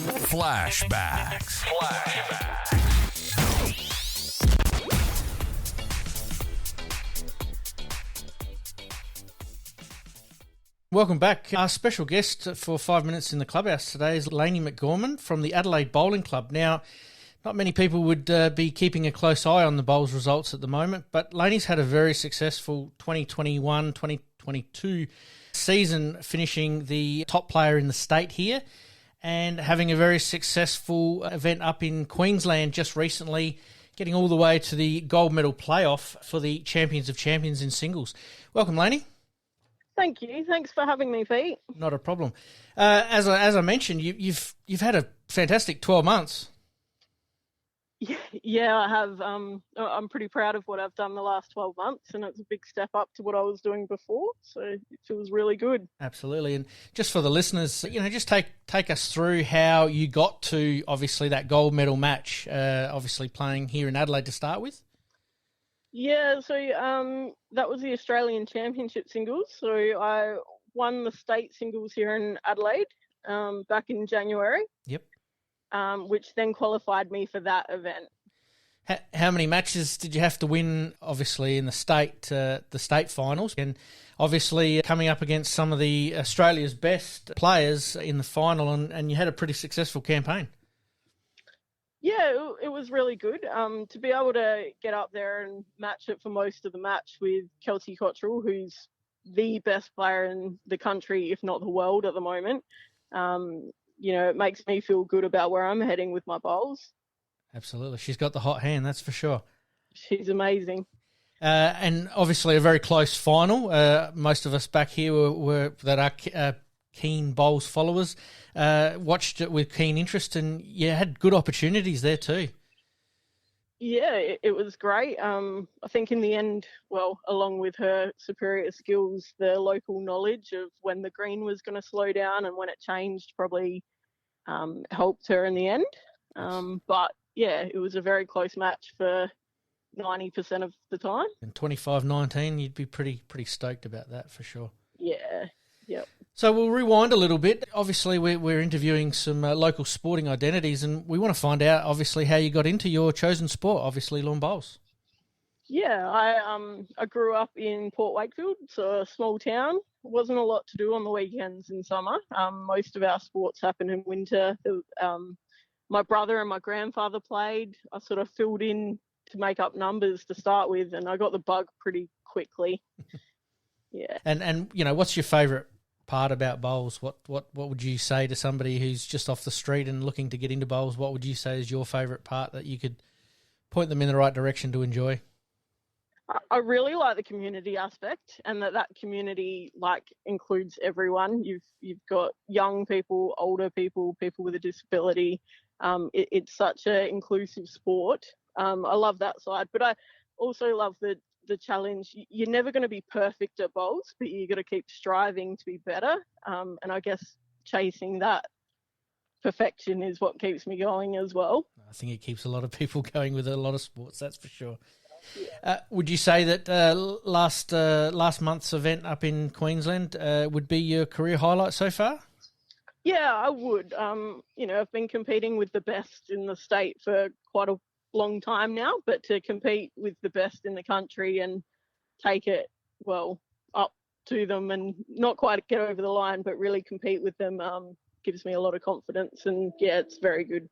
Flashbacks. Welcome back. Our special guest for 5 minutes in the clubhouse today is Lani McGorman from the Adelaide Bowling Club. Now, not many people would be keeping a close eye on the bowls results at the moment, but Lani's had a very successful 2021-2022 season, finishing the top player in the state here and having a very successful event up in Queensland just recently, getting all the way to the gold medal playoff for the Champions of Champions in singles. Welcome, Lani. Thank you. Thanks for having me, Pete. Not a problem. As I mentioned, you've had a fantastic 12 months. Yeah, I have. I'm pretty proud of what I've done the last 12 months, and it's a big step up to what I was doing before. So it feels really good. Absolutely. And just for the listeners, just take us through how you got to obviously that gold medal match. Obviously playing here in Adelaide to start with. Yeah, so that was the Australian Championship singles. So I won the state singles here in Adelaide back in January. Yep. Which then qualified me for that event. How many matches did you have to win, obviously, in the state finals? And obviously coming up against some of the Australia's best players in the final, and you had a pretty successful campaign. Yeah, it was really good. To be able to get up there and match it for most of the match with Kelsey Cottrell, who's the best player in the country, if not the world at the moment. It makes me feel good about where I'm heading with my bowls. Absolutely. She's got the hot hand, that's for sure. She's amazing. And obviously a very close final. Most of us back here were that are keen bowls followers, watched it with keen interest, and had good opportunities there too. Yeah, it was great. I think in the end, along with her superior skills, the local knowledge of when the green was going to slow down and when it changed probably helped her in the end. But yeah, it was a very close match for 90% of the time. And 25-19, you'd be pretty stoked about that for sure. Yeah, yep. So we'll rewind a little bit. Obviously, we're interviewing some local sporting identities, and we want to find out, obviously, how you got into your chosen sport, obviously lawn bowls. Yeah, I grew up in Port Wakefield, so a small town. Wasn't a lot to do on the weekends in summer. Most of our sports happen in winter. My brother and my grandfather played. I sort of filled in to make up numbers to start with, and I got the bug pretty quickly. Yeah. And what's your favourite part about bowls? What would you say to somebody who's just off the street and looking to get into bowls? What would you say is your favourite part that you could point them in the right direction to enjoy? I really like the community aspect, and that community includes everyone. You've got young people, older people, people with a disability. It's such an inclusive sport. I love that side, but I also love the challenge. You're never going to be perfect at bowls, but you got to keep striving to be better. And I guess chasing that perfection is what keeps me going as well. I think it keeps a lot of people going with a lot of sports, that's for sure. Yeah. Would you say that last month's event up in Queensland would be your career highlight so far? Yeah, I would. I've been competing with the best in the state for quite a long time now, but to compete with the best in the country and take it up to them and not quite get over the line, but really compete with them gives me a lot of confidence, and yeah, it's very good.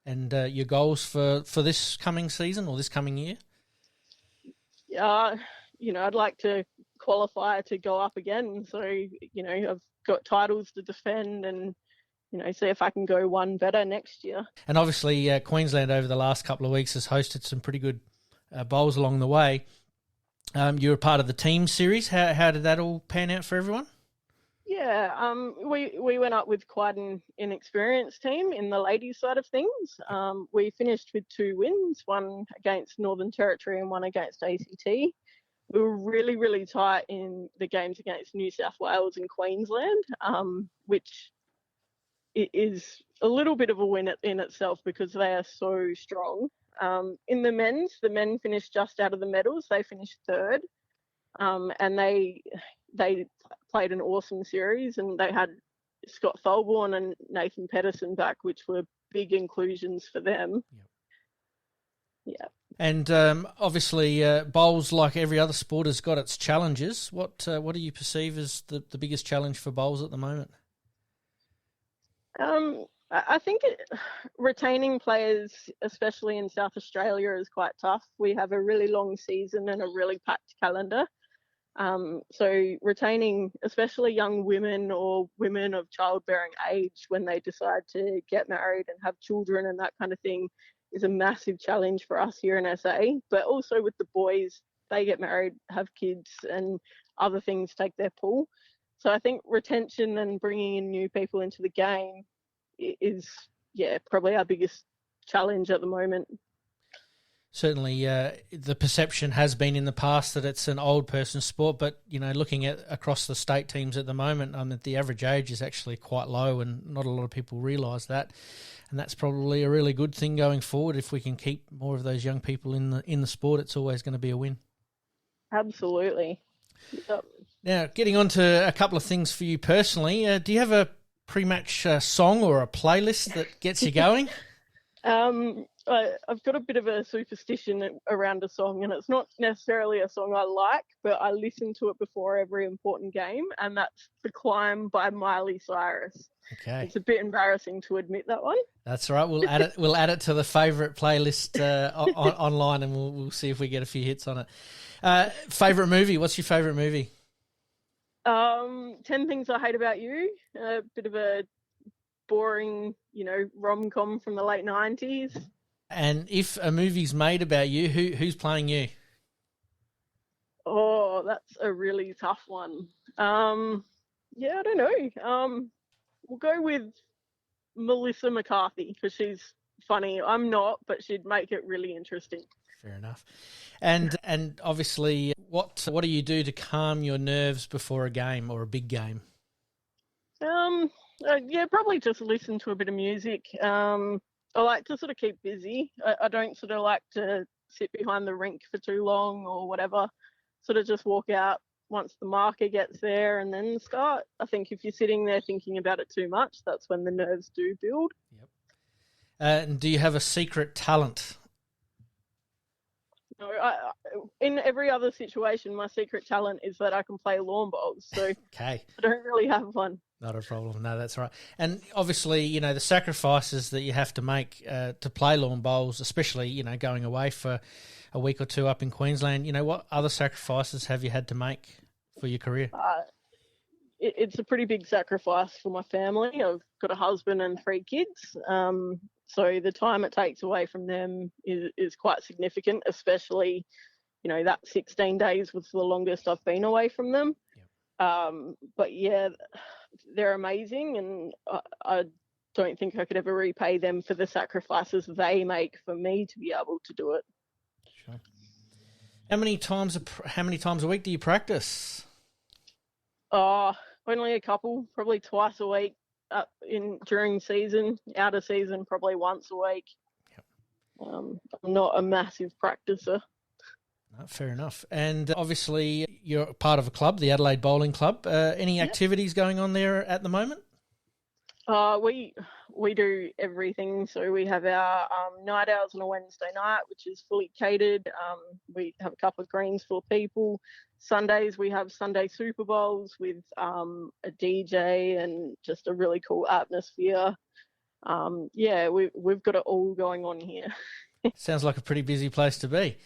And your goals for this coming season or this coming year? I'd like to qualify to go up again. So, I've got titles to defend and, see if I can go one better next year. And obviously Queensland over the last couple of weeks has hosted some pretty good bowls along the way. You were part of the team series. How did that all pan out for everyone? Yeah, we went up with quite an inexperienced team in the ladies' side of things. We finished with 2 wins, one against Northern Territory and one against ACT. We were really, really tight in the games against New South Wales and Queensland, which is a little bit of a win in itself because they are so strong. In the men finished just out of the medals. They finished 3rd, and they played an awesome series, and they had Scott Tholborn and Nathan Pedersen back, which were big inclusions for them. Yep. Yeah. And obviously, bowls, like every other sport, has got its challenges. What do you perceive as the biggest challenge for bowls at the moment? I think retaining players, especially in South Australia, is quite tough. We have a really long season and a really packed calendar. So retaining, especially young women or women of childbearing age, when they decide to get married and have children and that kind of thing, is a massive challenge for us here in SA. But also with the boys, they get married, have kids, and other things take their pull. So I think retention and bringing in new people into the game is, probably our biggest challenge at the moment. Certainly, the perception has been in the past that it's an old person sport, but looking at across the state teams at the moment, the average age is actually quite low, and not a lot of people realise that, and that's probably a really good thing going forward. If we can keep more of those young people in the sport, it's always going to be a win. Absolutely. Yep. Now, getting on to a couple of things for you personally, do you have a pre-match song or a playlist that gets you going? I've got a bit of a superstition around a song, and it's not necessarily a song I like, but I listen to it before every important game, and that's The Climb by Miley Cyrus. Okay. It's a bit embarrassing to admit that one. That's all right. We'll add it. We'll add it to the favourite playlist online, and we'll see if we get a few hits on it. Favourite movie? What's your favourite movie? 10 Things I Hate About You. A bit of a boring, rom-com from the late 90s. And if a movie's made about you, who's playing you? Oh, that's a really tough one. I don't know. We'll go with Melissa McCarthy because she's funny. I'm not, but she'd make it really interesting. Fair enough. And obviously, what do you do to calm your nerves before a game or a big game? Probably just listen to a bit of music. I like to sort of keep busy. I don't sort of like to sit behind the rink for too long or whatever. Sort of just walk out once the marker gets there and then start. I think if you're sitting there thinking about it too much, that's when the nerves do build. Yep. And do you have a secret talent? No, in every other situation, my secret talent is that I can play lawn bowls. So Okay. I don't really have one. Not a problem. No, that's right. And obviously, the sacrifices that you have to make to play lawn bowls, especially, going away for a week or two up in Queensland, what other sacrifices have you had to make for your career? It's a pretty big sacrifice for my family. I've got a husband and 3 kids. So the time it takes away from them is quite significant, especially, that 16 days was the longest I've been away from them. Yep. But yeah, they're amazing, and I don't think I could ever repay them for the sacrifices they make for me to be able to do it. Sure. How many times a week do you practice? Only a couple, probably twice a week. During season, out of season, probably once a week. Yep. I'm not a massive practicer. No, fair enough. And obviously, you're part of a club, the Adelaide Bowling Club. Any activities going on there at the moment? We do everything. So we have our night hours on a Wednesday night, which is fully catered. We have a couple of greens full of people. Sundays we have Sunday Super Bowls with a DJ and just a really cool atmosphere. We've got it all going on here. Sounds like a pretty busy place to be.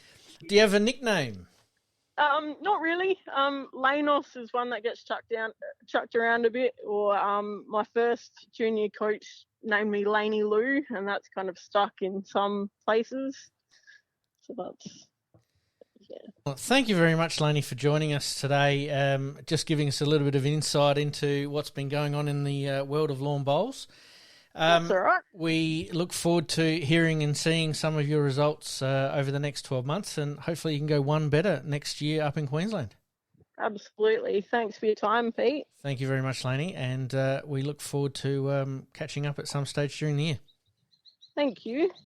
Do you have a nickname? Not really. Lanos is one that gets chucked around a bit, or my first junior coach named me Lani Lou, and that's kind of stuck in some places. So that's, yeah. Well, thank you very much, Lani, for joining us today, just giving us a little bit of insight into what's been going on in the world of lawn bowls. That's all right. We look forward to hearing and seeing some of your results over the next 12 months, and hopefully you can go one better next year up in Queensland. Absolutely. Thanks for your time, Pete. Thank you very much, Lani, and we look forward to catching up at some stage during the year. Thank you.